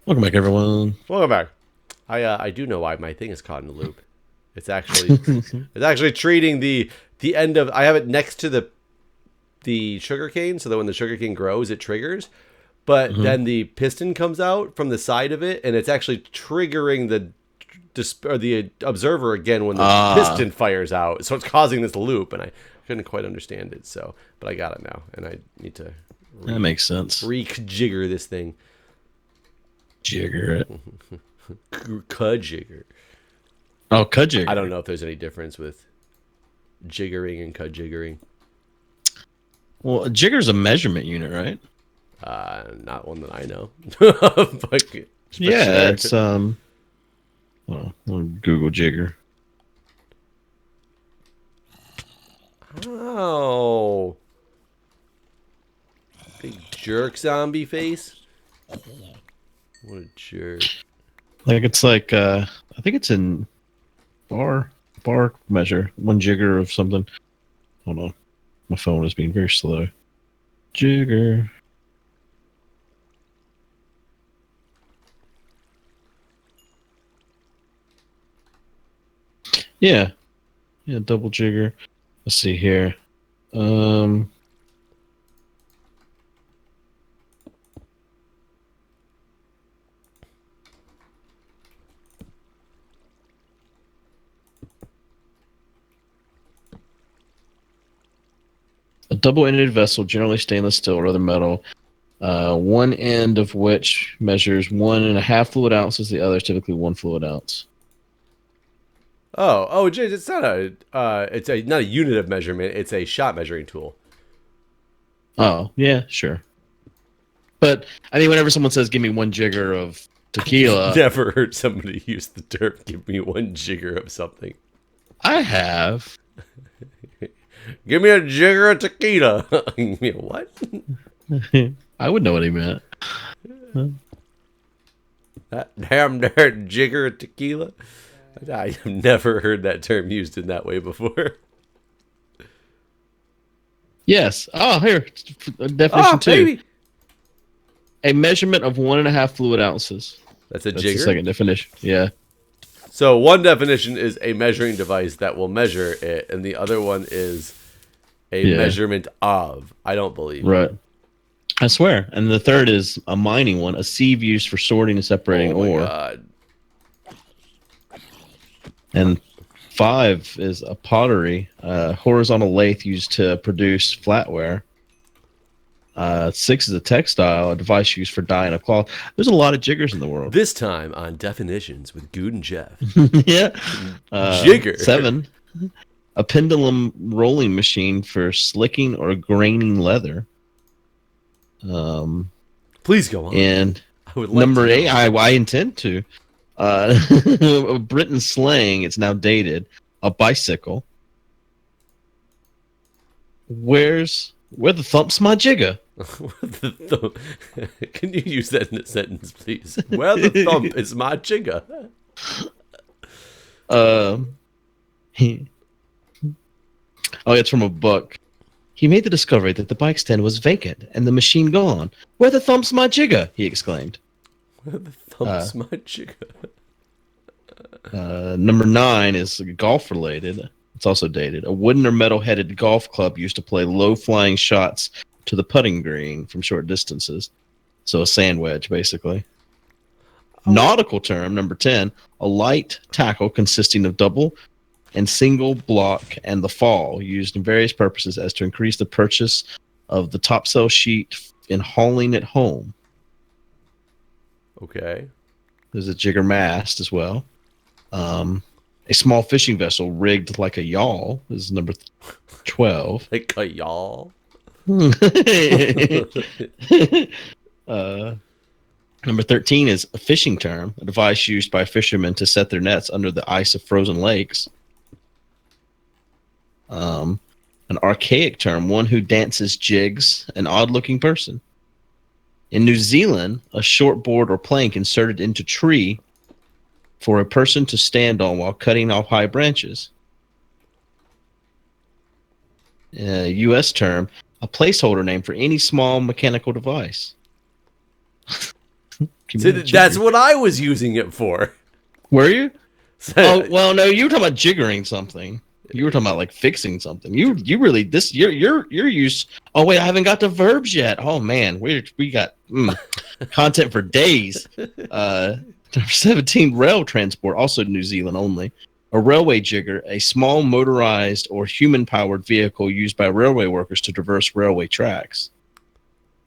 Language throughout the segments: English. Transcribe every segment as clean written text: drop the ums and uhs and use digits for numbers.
Welcome back, everyone. Welcome back. I do know why my thing is caught in a loop. It's actually it's actually treating the end of. I have it next to the sugar cane, so that when the sugar cane grows, it triggers. But Mhm. then the piston comes out from the side of it, and it's actually triggering the observer again when the Ah, piston fires out. So it's causing this loop, and I couldn't quite understand it. So, but I got it now, and I need to that makes sense. re-jigger this thing. Jigger it. Kajigger. Oh, I don't Kajigger. know if there's any difference with jiggering and Kajiggering. Well, a jigger's a measurement unit, right? Not one that I know, but for Yeah, sure. it's Well, we'll Google jigger. Oh, big jerk zombie face. What a jerk. Like it's like I think it's in bar measure. One jigger of something. Hold on, my phone is being very slow. Jigger. Yeah, yeah, double jigger. Let's see here. Um, a double-ended vessel, generally stainless steel or other metal, one end of which measures 1.5 fluid ounces, the other is typically 1 fluid ounce. Oh, geez, it's not not a unit of measurement. It's a shot measuring tool. Oh, yeah, sure. But I mean, whenever someone says, "Give me one jigger of tequila," Never heard somebody use the term "give me one jigger of something." I have. Give me a jigger of tequila. What? I would know what he meant. That damn dirt jigger of tequila. I have never heard that term used in that way before. Yes. Oh, here, definition Ah, two: baby. a measurement of 1.5 fluid ounces. That's a That's the jigger. second definition. Yeah. So one definition is a measuring device that will measure it, and the other one is a Yeah. measurement of. I don't believe you. Right. I swear. And the third is a mining one, a sieve used for sorting and separating Oh my ore. god. And five is a pottery, horizontal lathe used to produce flatware. Six is a textile, a device used for dyeing a cloth. There's a lot of jiggers in the world. This time on definitions with Guude and Jeff. Yeah. Jigger. Seven, a pendulum rolling machine for slicking or graining leather. Um, Please go on. and I would like to number eight, know. I intend to. Britain slang, it's now dated. A bicycle. Where the thump's my jigger? Can you use that in a sentence, please? Where the thump is my jigger. Um, he, oh, it's from a book. He made the discovery that the bike stand was vacant and the machine gone. Where the thump's my jigger? He exclaimed. Where the Uh, thump's my jigger. Number nine is golf related. It's also dated. A wooden or metal headed golf club used to play low flying shots to the putting green from short distances. So a sand wedge, basically. Oh, Nautical term, number 10, a light tackle consisting of double and single block and the fall, used in various purposes as to increase the purchase of the topsail sheet in hauling it home. okay. There's a jigger mast as well. A small fishing vessel rigged like a yawl is number 12. Like a y'all. uh, Number 13 is a fishing term, a device used by fishermen to set their nets under the ice of frozen lakes. Um, an archaic term, one who dances jigs, an odd looking person. In New Zealand, a short board or plank inserted into tree for a person to stand on while cutting off high branches. U.S. term, a placeholder name for any small mechanical device. See, that's what I was using it for. Were you? So, Oh well, no, you were talking about jiggering something. You were talking about like fixing something. You really your use. Oh wait, I haven't got the verbs yet. Oh man, we got content for days. Number 17, rail transport, also New Zealand only. A railway jigger, a small motorized or human-powered vehicle used by railway workers to traverse railway tracks.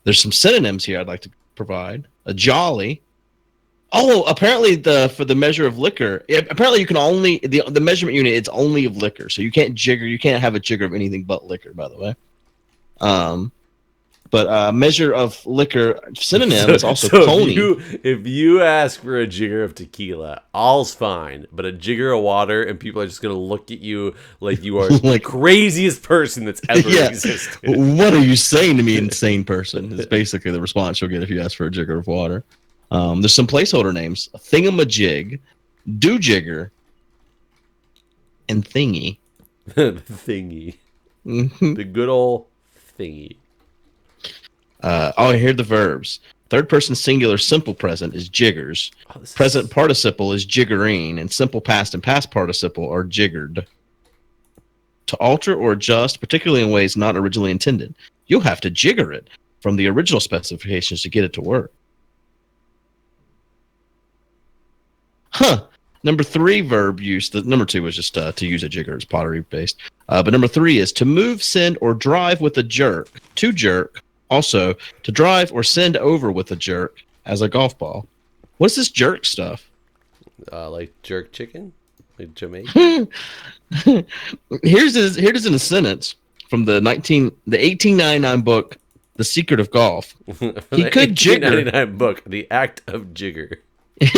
There's some synonyms here I'd like to provide. A jolly. Oh, apparently for the measure of liquor, apparently you can only the measurement unit it's only of liquor, so you can't jigger. You can't have a jigger of anything but liquor, by the way. But measure of liquor synonym is also coney. If you ask for a jigger of tequila, all's fine. But a jigger of water, and people are just gonna look at you like you are the craziest person that's ever existed. What are you saying to me, insane person? Is basically the response you'll get if you ask for a jigger of water. There's some placeholder names: thingamajig, do-jigger, and thingy. Thingy. The good old thingy. Here are the verbs. Third person singular simple present is jiggers. Present participle is jiggering, and simple past and past participle are jiggered. To alter or adjust, particularly in ways not originally intended, you'll have to jigger it from the original specifications to get it to work. Number 3 verb use. The number 2 was just to use a jigger. It's pottery based. But number 3 is to move, send, or drive with a jerk. To jerk. Also, to drive or send over with a jerk as a golf ball. What's this jerk stuff? Like jerk chicken? Like Jamaica? Here's in a sentence from the 1899 book, The Secret of Golf. He could jigger. 1899 book, The Act of Jigger. He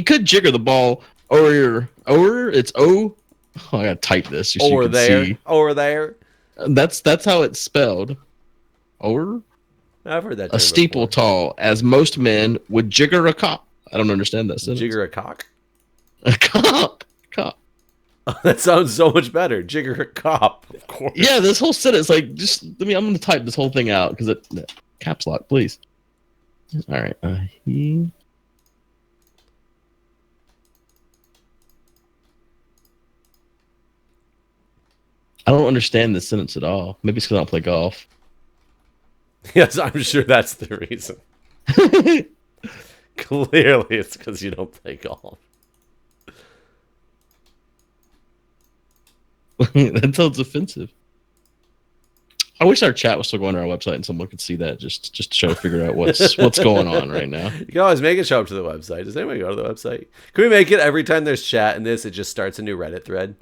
could jigger the ball over. It's O. Oh, I gotta type this. So over you can there. See. Over there. That's how it's spelled. Over. I've heard that. A steeple tall, as most men would jigger a cop. I don't understand that sentence. Jigger a cock. A cop. Oh, that sounds so much better. Jigger a cop. Of course. Yeah, this whole sentence, like, just I'm gonna type this whole thing out because caps lock, please. All right. I don't understand this sentence at all. Maybe it's because I don't play golf. Yes, I'm sure that's the reason. Clearly, it's because you don't play golf. That sounds offensive. I wish our chat was still going to our website and someone could see that just to try to figure out what's going on right now. You can always make it show up to the website. Does anybody go to the website? Can we make it every time there's chat in this, it just starts a new Reddit thread?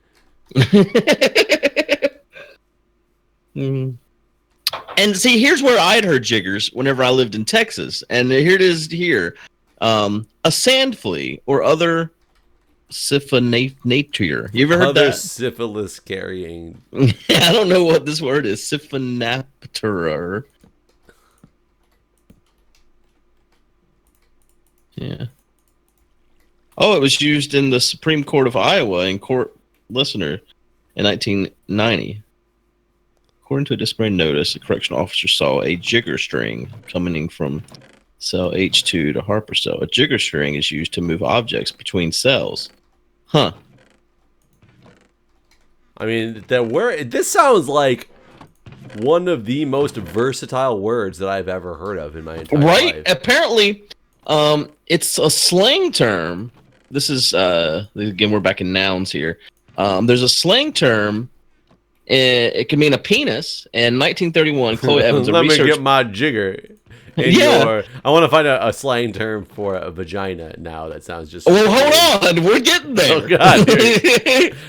And see, here's where I'd heard jiggers whenever I lived in Texas, and here it is here. A sand flea or other syphinature. You ever heard other that? Syphilis carrying. I don't know what this word is. Syphinapterer. Yeah. Oh, it was used in the Supreme Court of Iowa in Court Listener in 1990. According to a disciplinary notice, the correctional officer saw a jigger string coming from cell H2 to Harper cell. A jigger string is used to move objects between cells. Huh. I mean, this sounds like one of the most versatile words that I've ever heard of in my entire life. Apparently, it's a slang term. This is, again, we're back in nouns here. There's a slang term. It can mean a penis. In 1931, Chloe Evans, Let me get my jigger. I want to find a slang term for a vagina now. That sounds just. Well, hold on. We're getting there. Oh, God.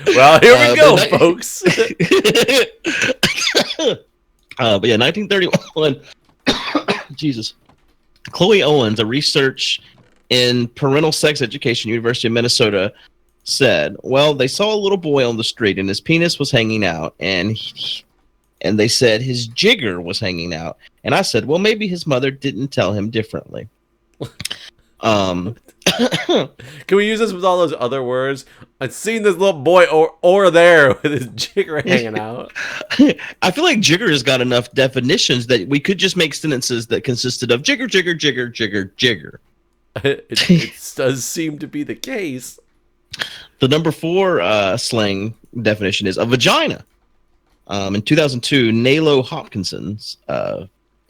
Well, here we go, folks. But yeah, 1931. Jesus. Chloe Owens, a research in parental sex education, University of Minnesota, said, well, they saw a little boy on the street and his penis was hanging out, and they said his jigger was hanging out. And I said, well, maybe his mother didn't tell him differently. Um, Can we use this with all those other words? I've seen this little boy or there with his jigger hanging out. I feel like jigger has got enough definitions that we could just make sentences that consisted of jigger, jigger, jigger, jigger, jigger. It does seem to be the case. The number 4 slang definition is a vagina. In 2002, Nalo Hopkinson's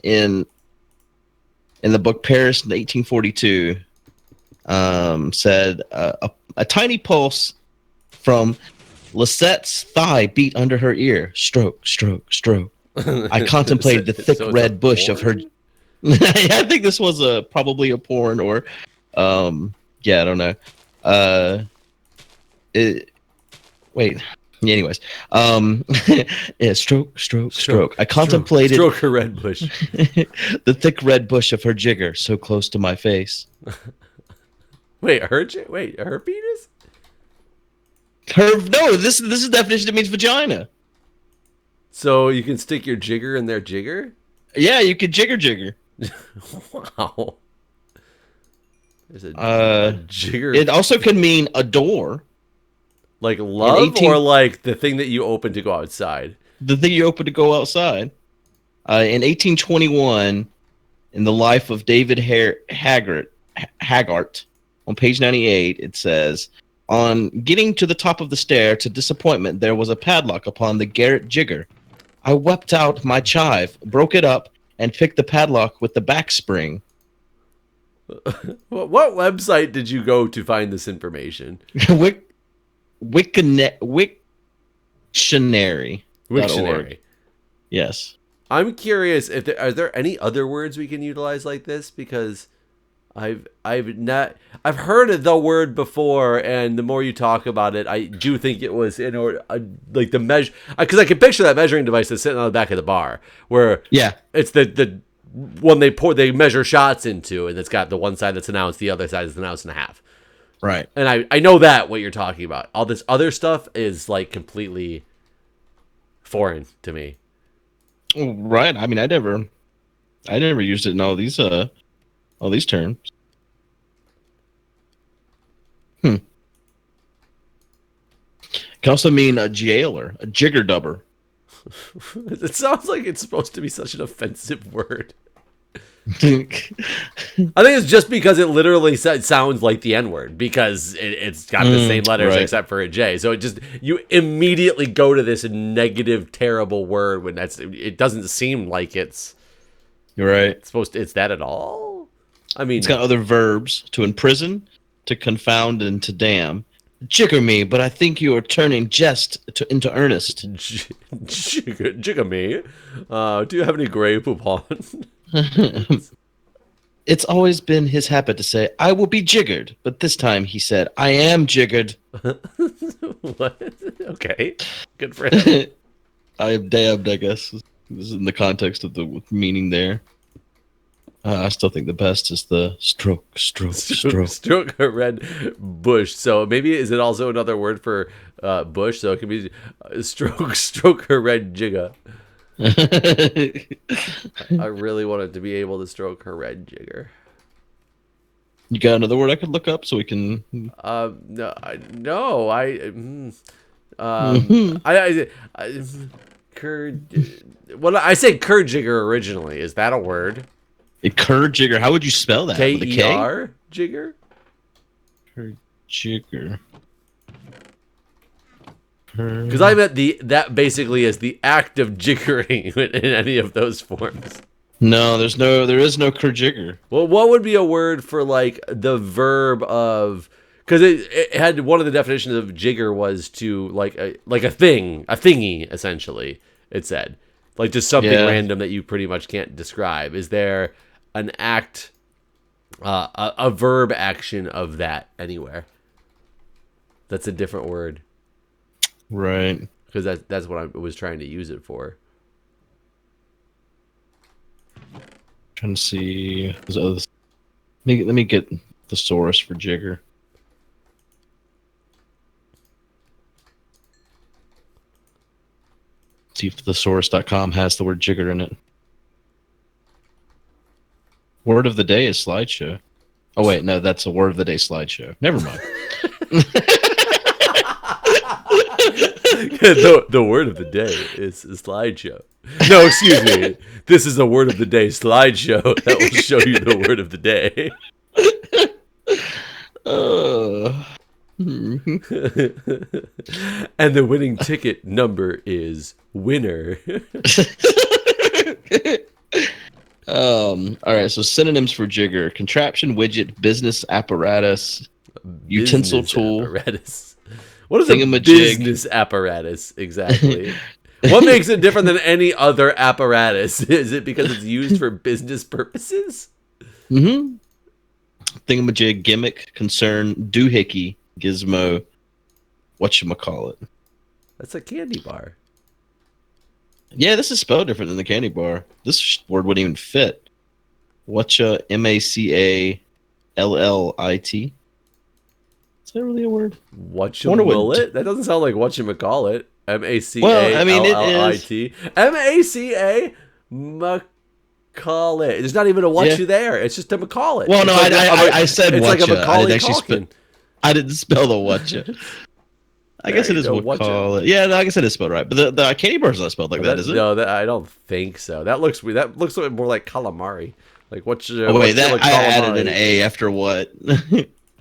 in the book Paris in 1842 said a tiny pulse from Lisette's thigh beat under her ear. Stroke, stroke, stroke. I contemplated the thick red bush of her. I think this was probably a porn or, yeah, I don't know. Wait. Anyways, yeah, stroke, stroke, stroke. I contemplated stroke her red bush. the thick red bush of her jigger, so close to my face. Wait, her penis? No, this is definition that means vagina. So you can stick your jigger in their jigger? Yeah, you could jigger. Wow. There's a jigger. It also could mean a door. Like love or like the thing that you open to go outside? The thing you open to go outside. In 1821, in the life of David Haggart, on page 98, it says, on getting to the top of the stair to disappointment, there was a padlock upon the garret jigger. I wept out my chive, broke it up, and picked the padlock with the back spring. What website did you go to find this information? Wiktionary.org. Yes. I'm curious if are there any other words we can utilize like this, because I've heard of the word before, and the more you talk about it, I do think it was in order like the measure, because I can picture that measuring device that's sitting on the back of the bar where it's the one they measure shots into, and it's got the one side that's an ounce, the other side is an ounce and a half. Right. And I know that what you're talking about. All this other stuff is like completely foreign to me. Right. I mean, I never used it in all these terms. Can also mean a jailer, a jigger dubber. It sounds like it's supposed to be such an offensive word. I think it's just because it literally sounds like the N-word, because it's got the same letters except for a J. So you immediately go to this negative, terrible word when it doesn't seem like it's You're right. It's that at all? I mean, it's got other verbs: to imprison, to confound, and to damn. Jigger me, but I think you are turning jest into earnest. Jigger me? Do you have any Grey Poupon? It's always been his habit to say, I will be jiggered. But this time he said, I am jiggered. What? Okay. Good for him. I am damned, I guess. This is in the context of the meaning there. I still think the best is the stroke. Stroke a red bush. So maybe, is it also another word for bush? So it can be stroke her red jigger. I really wanted to be able to stroke her red jigger. You got another word I could look up so we can? Well, I said Kajigger originally. Is that a word? Kajigger. How would you spell that? K-E-R? Jigger? Kajigger. Because I meant that basically is the act of jiggering in any of those forms. No, there is no Kajigger. Well, what would be a word for like the verb of? Because it had one of the definitions of jigger was to like a thingy essentially. It said like just something random that you pretty much can't describe. Is there an act, a verb action of that anywhere? That's a different word. Right. Because that's what I was trying to use it for. Trying to see. Let me get thesaurus for jigger. See if thesaurus.com has the word jigger in it. Word of the day is slideshow. Oh wait, no, that's a word of the day slideshow. Never mind. The word of the day is a slideshow. No, excuse me. This is a word of the day slideshow that will show you the word of the day. And the winning ticket number is winner. All right, so synonyms for jigger: contraption, widget, business apparatus, utensil Business tool. apparatus. What is a Thingamajig. business apparatus exactly? What makes it different than any other apparatus? Is it because it's used for business purposes? Mm-hmm. Thingamajig, gimmick, concern, doohickey, gizmo, whatchamacallit. That's a candy bar. Yeah, this is spelled different than the candy bar. This word wouldn't even fit. Whatcha, Macallit. Is that really a word? Whatchamacallit? That doesn't sound like whatchamacallit. Macallit. Well, I mean, it is. Macallit. There's not even a what you there. It's just a Macallit. Well, no, like I said it's whatcha. like a Macaulay I Culkin. I didn't spell the whatcha. I guess it is what call it. Yeah, no, I guess it is spelled right. But the candy bar is not spelled like that, is it? No, I don't think so. That looks weird. That looks more like calamari. Like what's oh wait, that I added an A after what?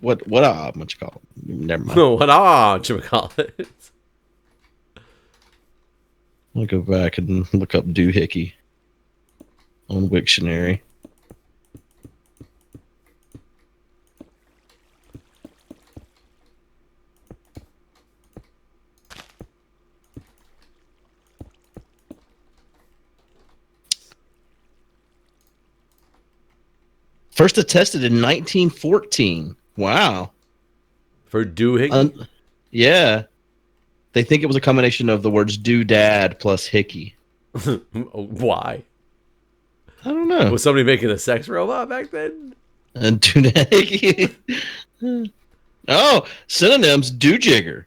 what you call it? Never mind. No, what you call it? I'll go back and look up doohickey on Wiktionary. First attested in 1914. Wow. For doohickey? Yeah. They think it was a combination of the words doodad plus hickey. Why? I don't know. Was somebody making a sex robot back then? And doodad hickey. Oh, synonyms, doojigger.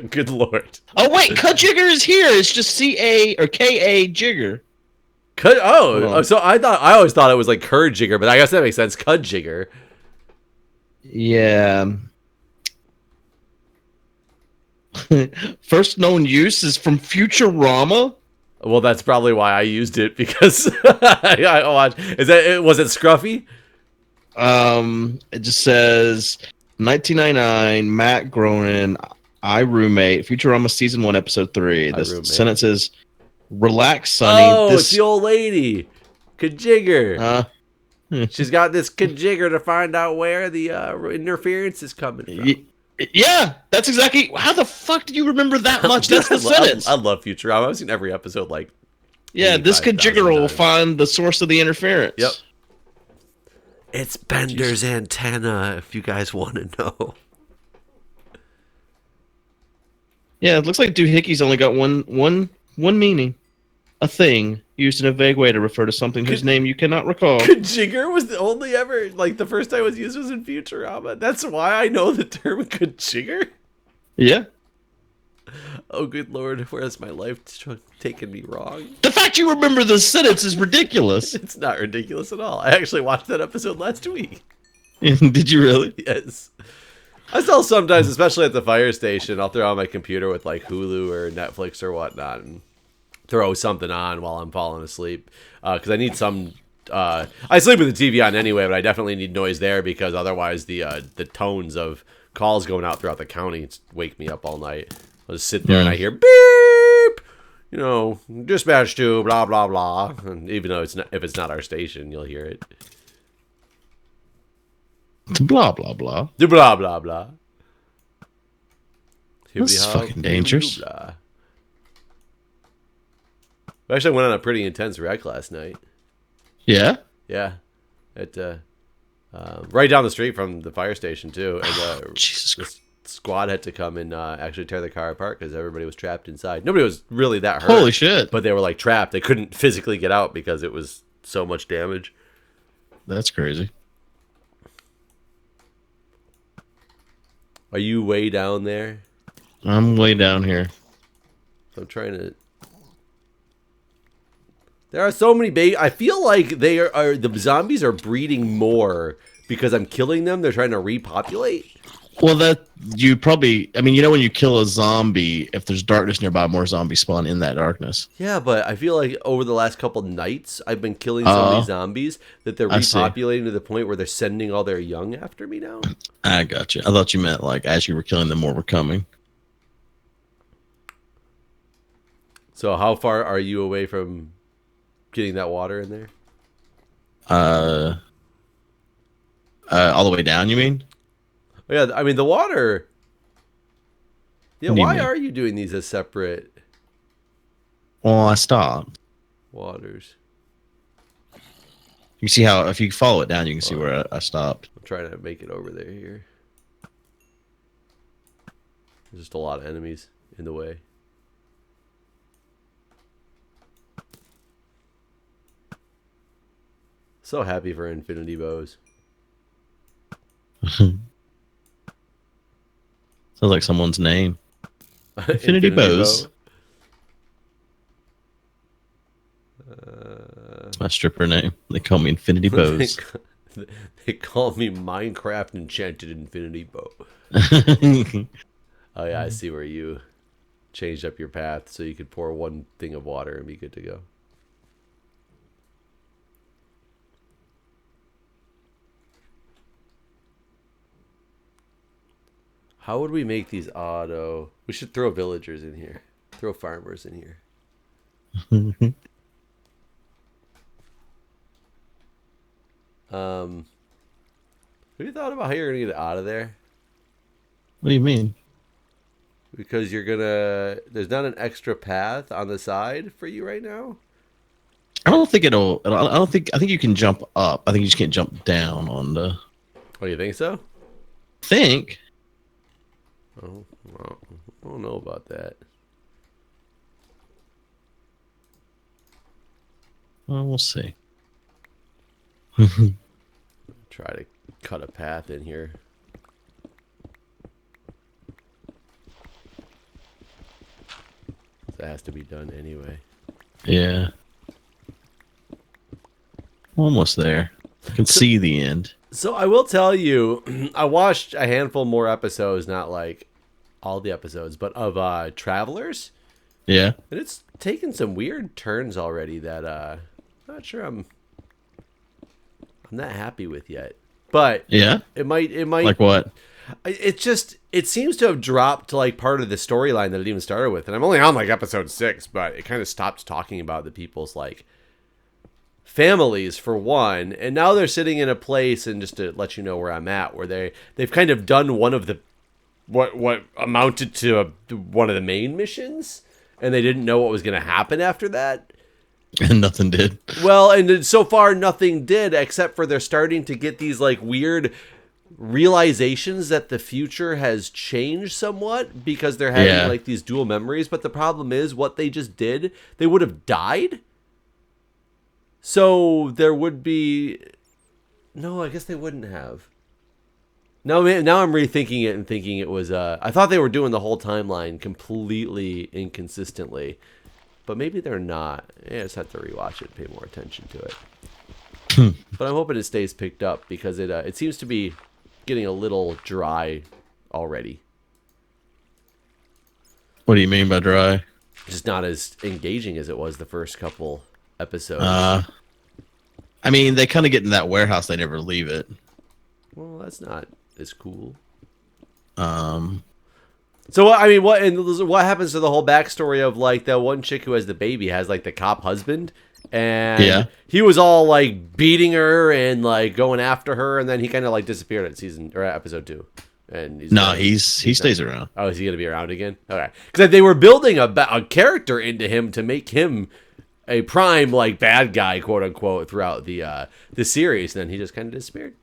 Good lord. Oh, wait, Kajigger is here. It's just C-A or K-A jigger. So I always thought it was like Kajigger, but I guess that makes sense. Kajigger. Yeah. First known use is from Futurama. Well, that's probably why I used it because I watched. Was it Scruffy? It just says 1999. Matt Groening, I roommate. Futurama season 1, episode 3. The sentence is, "Relax, Sonny." Oh, it's the old lady, Kajigger. She's got this Kajigger to find out where the interference is coming from. Yeah, that's exactly. How the fuck do you remember that much? That's the sentence. I love Futurama. I've seen every episode. Yeah, this Kajigger will find the source of the interference. Yep. It's Bender's antenna. If you guys want to know. Yeah, it looks like doohickey's only got one meaning. A thing used in a vague way to refer to something whose name you cannot recall. Kajigger was the only ever, the first time it was used was in Futurama. That's why I know the term Kajigger. Yeah. Oh, good lord, where has my life taken me wrong? The fact you remember the sentence is ridiculous. It's not ridiculous at all. I actually watched that episode last week. Did you really? Yes. I still sometimes, especially at the fire station, I'll throw on my computer with Hulu or Netflix or whatnot and throw something on while I'm falling asleep because I need some. I sleep with the TV on anyway, but I definitely need noise there because otherwise the tones of calls going out throughout the county wake me up all night. I'll just sit there and I hear beep, dispatch to blah blah blah, and even though if it's not our station, you'll hear it. Blah blah blah. Blah blah blah. That's fucking dangerous. We actually went on a pretty intense wreck last night. Yeah? Yeah. At right down the street from the fire station, too. And Jesus Christ. the squad had to come and actually tear the car apart because everybody was trapped inside. Nobody was really that hurt. Holy shit. But they were trapped. They couldn't physically get out because it was so much damage. That's crazy. Are you way down there? I'm way down here. I'm trying to There are so many baby. I feel like the zombies are breeding more because I'm killing them. They're trying to repopulate. Well, that you probably. I mean, when you kill a zombie, if there's darkness nearby, more zombies spawn in that darkness. Yeah, but I feel like over the last couple nights, I've been killing so many zombies that they're repopulating to the point where they're sending all their young after me now. I got you. I thought you meant like as you were killing them, more were coming. So how far are you away from getting that water in there? All the way down, you mean? Yeah, I mean the water. Yeah, What do you why mean? are you doing these as separate Well, I stopped. waters? You see how if you follow it down, you can see where I stopped. I'm trying to make it over there here. There's just a lot of enemies in the way. So happy for infinity bows. Sounds like someone's name. Infinity Bows. That's my stripper name. They call me Infinity Bows. They call me Minecraft Enchanted Infinity Bow. Oh yeah, I see where you changed up your path so you could pour one thing of water and be good to go. How would we make these auto? We should throw villagers in here. Throw farmers in here. Have you thought about how you're gonna get out of there? What do you mean? Because there's not an extra path on the side for you right now. I don't think it'll. I don't think. I think you can jump up. I think you just can't jump down on the. Oh, you think so? Think. Oh, well, I don't know about that. Well, we'll see. Try to cut a path in here. That has to be done anyway. Yeah. Almost there. I can see the end. So I will tell you, I watched a handful more episodes, not like all the episodes, but of Travelers. Yeah. And it's taken some weird turns already that I'm not sure I'm not happy with yet. But Yeah. it might Like what? It seems to have dropped to like part of the storyline that it even started with. And I'm only on like episode 6, but it kind of stopped talking about the people's like families for one, and now they're sitting in a place, and just to let you know where I'm at, where they've kind of done one of the what amounted to one of the main missions, and they didn't know what was going to happen after that. And nothing did. Well, and so far nothing did, except for they're starting to get these like weird realizations that the future has changed somewhat because they're having like these dual memories. But the problem is what they just did, they would have died. So there would be... No, I guess they wouldn't have. Now I'm rethinking it and thinking it was... I thought they were doing the whole timeline completely inconsistently. But maybe they're not. I just have to rewatch it and pay more attention to it. But I'm hoping it stays picked up because it seems to be getting a little dry already. What do you mean by dry? Just not as engaging as it was the first couple episodes. I mean, they kind of get in that warehouse. They never leave it. Well, that's not as cool. So I mean, what happens to the whole backstory of like that one chick who has the baby has like the cop husband, and he was all like beating her and like going after her, and then he kind of like disappeared at episode 2. And he stays around. Oh, is he gonna be around again? Okay, because they were building a character into him to make him a prime like bad guy, quote unquote, throughout the series, and then he just kind of disappeared.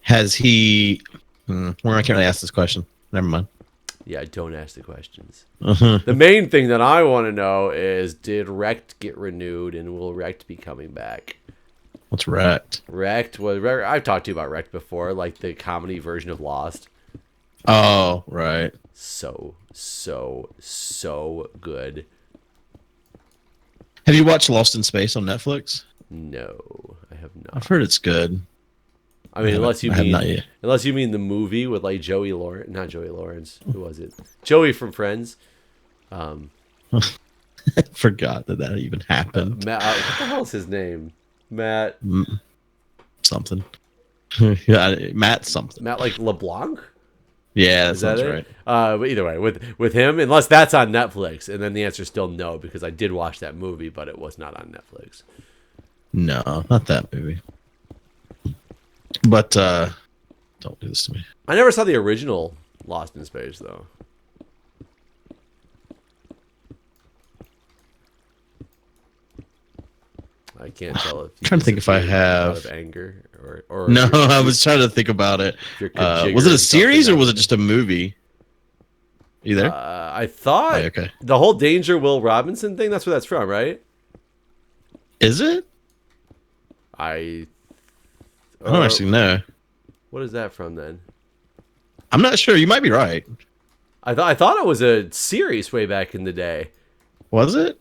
Has he? I can't really ask this question. Never mind. Yeah, don't ask the questions. The main thing that I want to know is, did Wrecked get renewed, and will Wrecked be coming back? What's Wrecked? Wrecked was... I've talked to you about Wrecked before, like the comedy version of Lost. Oh, right. So good. Have you watched Lost in Space on Netflix? No, I have not. I've heard it's good. I mean, unless you I have not yet. mean the movie with like Joey Lawrence, not Joey Lawrence. Who was it? Joey from Friends. I forgot that even happened. Matt, what the hell is his name? Matt. Something. Yeah, Matt something. Matt like LeBlanc. Yeah, that sounds right. But either way, with him, unless that's on Netflix, and then the answer is still no because I did watch that movie, but it was not on Netflix. No, not that movie. But don't do this to me. I never saw the original Lost in Space though. I can't tell if I'm trying to think if I have out of anger or no. I was trying to think about it. Was it a series or was it just a movie? Either. I thought okay. The whole Danger Will Robinson thing. That's where that's from, right? Is it? I don't actually know. What is that from then? I'm not sure. You might be right. I thought it was a series way back in the day. Was it?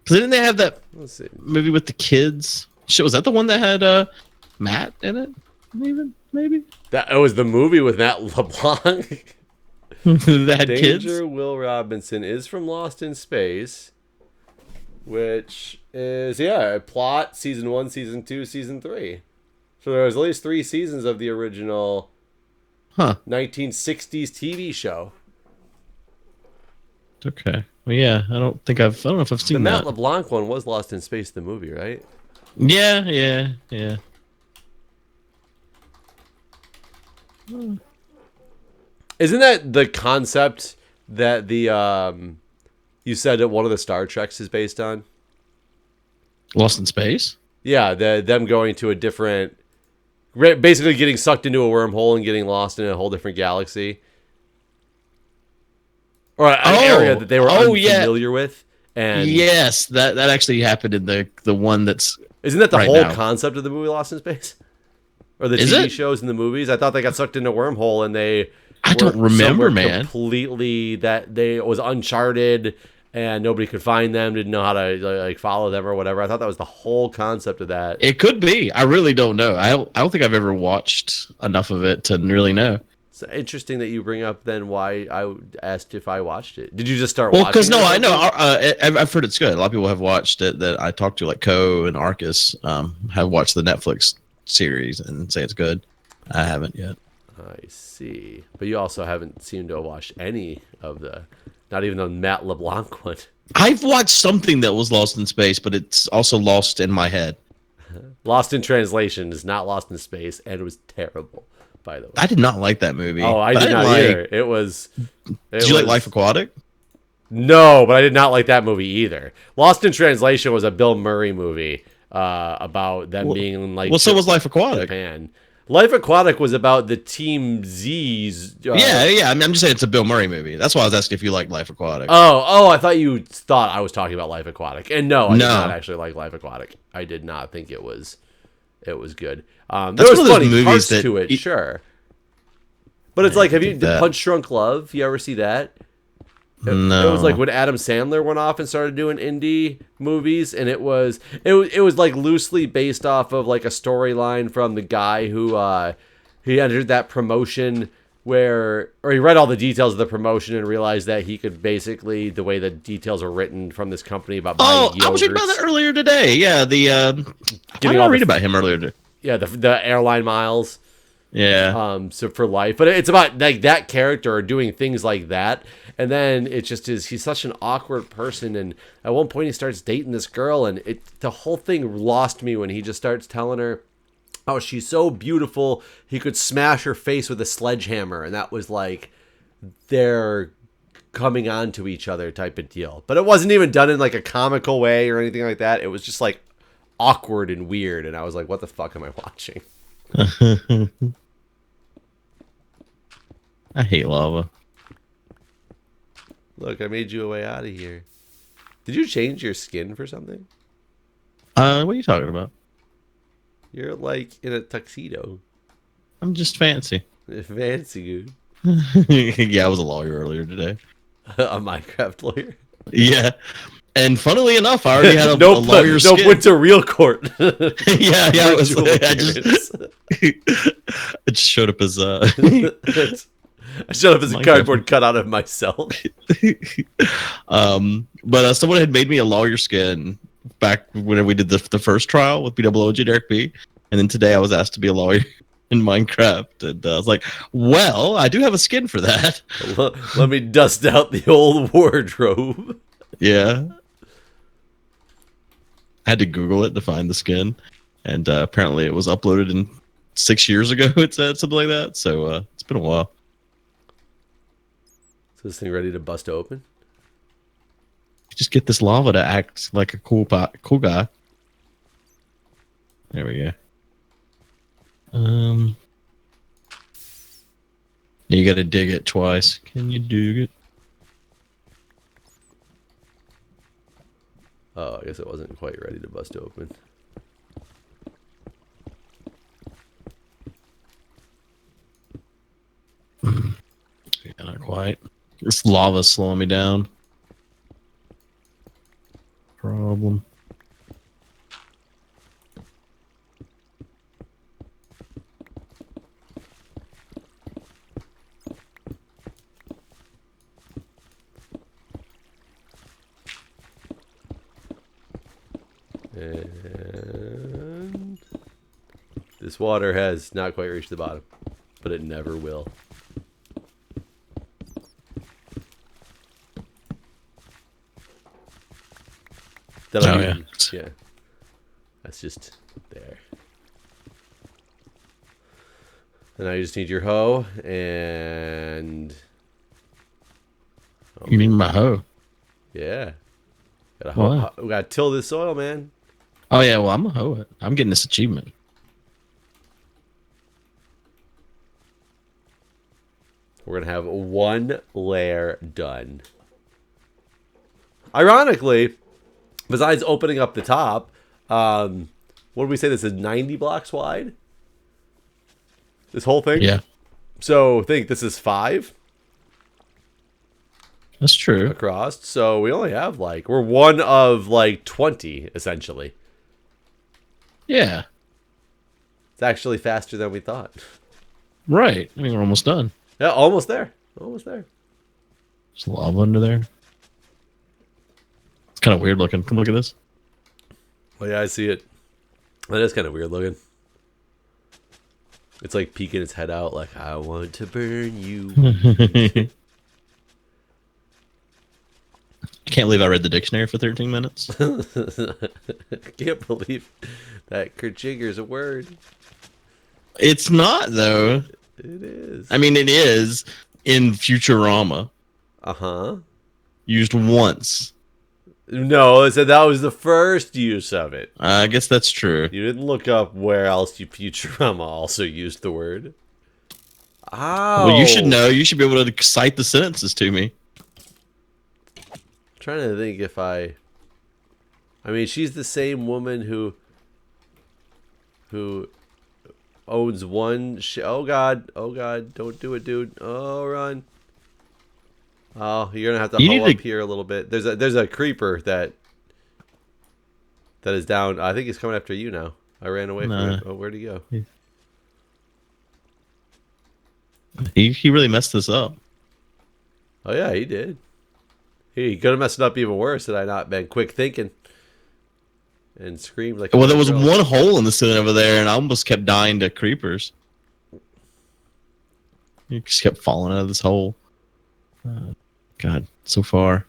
Because didn't they have that Let's see. movie with the kids? Shit, was that the one that had Matt in it? Maybe? That it was the movie with Matt LeBlanc. That had kids? Danger Will Robinson is from Lost in Space, which is plot season 1, season 2, season 3. So there was at least 3 seasons of the original 1960s TV show. Okay. Well, yeah, I don't know if I've seen the that. Matt LeBlanc one was Lost in Space, the movie, right? Yeah. Isn't that the concept that the you said that one of the Star Treks is based on? Lost in Space? Yeah, them going to a different, basically getting sucked into a wormhole and getting lost in a whole different galaxy. Or an area that they were unfamiliar with. And yes, that actually happened in the one that's. Isn't that the right whole now. concept of the movie Lost in Space? Or the Is TV it? shows and the movies? I thought they got sucked into a wormhole and they. I don't remember, man. Completely it was uncharted and nobody could find them, didn't know how to like follow them or whatever. I thought that was the whole concept of that. It could be. I really don't know. I don't think I've ever watched enough of it to really know. It's interesting that you bring up then why I asked if I watched it. Did you just start Well, watching it? because I know. I've heard it's good. A lot of people have watched it that I talked to, like Co and Arcus, have watched the Netflix series and say it's good. I haven't yet. I see. But you also haven't seemed to have watched any of not even the Matt LeBlanc one. I've watched something that was Lost in Space, but it's also lost in my head. Lost in Translation is not Lost in Space, and it was terrible, by the way. I did not like that movie. Oh, I did not either. It was... Did you like Life Aquatic? No, but I did not like that movie either. Lost in Translation was a Bill Murray movie about them being like... Well, so was Life Aquatic. Japan. Life Aquatic was about the Team Z's. Yeah. I mean, I'm just saying it's a Bill Murray movie. That's why I was asking if you like Life Aquatic. Oh, I thought you thought I was talking about Life Aquatic. And no, I did not actually like Life Aquatic. I did not think it was good. There was funny parts to it, sure. But it's like, have you Punch Drunk Love? You ever see that? No. It was like when Adam Sandler went off and started doing indie movies, and it was like loosely based off of like a storyline from the guy who he entered that promotion or he read all the details of the promotion and realized that he could basically, the way the details are written from this company about buying yogurts. I was reading about that earlier today. Yeah, why did I read about him earlier today? Yeah, the airline miles. Yeah. So for life, but it's about like that character doing things like that, and then it just is. He's such an awkward person, and at one point he starts dating this girl, and the whole thing lost me when he just starts telling her, "Oh, she's so beautiful, he could smash her face with a sledgehammer," and that was like they're coming on to each other type of deal. But it wasn't even done in like a comical way or anything like that. It was just like awkward and weird, and I was like, "What the fuck am I watching?" I hate lava. Look, I made you a way out of here. Did you change your skin for something? What are you talking about? You're like in a tuxedo. I'm just fancy. Fancy, good. Yeah, I was a lawyer earlier today. A Minecraft lawyer. Yeah. And funnily enough, I already had a Nope, lawyer nope, skin. went to real court. Yeah, it was. Virtual I just it just showed up as I showed up as a Minecraft. cardboard cutout of myself. But someone had made me a lawyer skin back when we did the first trial with BWOG Derek B, and then today I was asked to be a lawyer in Minecraft, and I was like, well, I do have a skin for that. Let me dust out the old wardrobe. Yeah. I had to Google it to find the skin, and apparently it was uploaded in 6 years ago. It said something like that, so it's been a while. Is this thing ready to bust open? Just get this lava to act like a cool guy. There we go. You got to dig it twice. Can you dig it? Oh, I guess it wasn't quite ready to bust open. Yeah, not quite. This lava's slowing me down. Problem. And this water has not quite reached the bottom, but it never will. Oh, yeah. Yeah. That's just there. And now you just need your hoe and... Oh, You need my hoe. yeah. Wow. We gotta till this soil, man. Oh, yeah, well, I'm going to hoe it. I'm getting this achievement. We're gonna have one layer done. Ironically, besides opening up the top, what did we say? This is 90 blocks wide? This whole thing? Yeah. So think this is 5 That's true. across. So we only have like, we're one of like 20 essentially. Yeah. It's actually faster than we thought. Right. I mean, we're almost done. Yeah, almost there. Almost there. There's lava under there. It's kind of weird looking. Come look at this. Oh yeah, I see it. That is kind of weird looking. It's like peeking its head out like, I want to burn you. Can't believe I read the dictionary for 13 minutes. Can't believe that Kajigger is a word. It's not, though. It is. I mean, it is in Futurama. Uh-huh. Used once. No, it said that was the first use of it. I guess that's true. You didn't look up where else Futurama also used the word. Oh. Well, you should know. You should be able to cite the sentences to me. I'm trying to think if I mean, she's the same woman who owns one oh god, don't do it, dude. Oh, run. Oh, you're gonna have to hoe up here a little bit. There's a creeper that is down. I think he's coming after you now. I ran away from him. Oh, where'd he go? He really messed this up. Oh yeah, he did. He could have messed it up even worse had I not been quick thinking and screamed like. Well, there was one hole in the ceiling over there, and I almost kept dying to creepers. He just kept falling out of this hole. God, so far.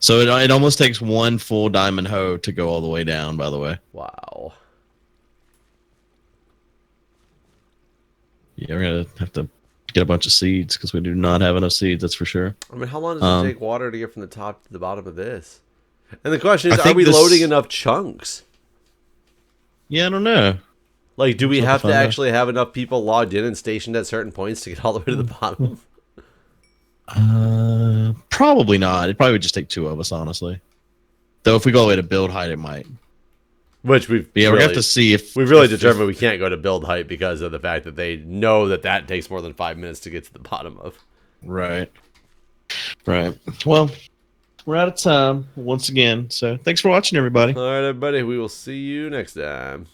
So it almost takes one full diamond hoe to go all the way down, by the way. Wow. Yeah, we're going to have to get a bunch of seeds because we do not have enough seeds, that's for sure. I mean, how long does it take water to get from the top to the bottom of this? And the question is, I are think we this- loading enough chunks? Yeah, I don't know. Like, do we have to find out. actually have enough people logged in and stationed at certain points to get all the way to the bottom? Probably not. It'd probably just take 2 of us, honestly. Though if we go all the way to build height, it might. Which we've But yeah, we're going to have to see if... we've really if- determined we can't go to build height because of the fact that they know that takes more than 5 minutes to get to the bottom of. Right. Right. Well, we're out of time once again. So thanks for watching, everybody. All right, everybody. We will see you next time.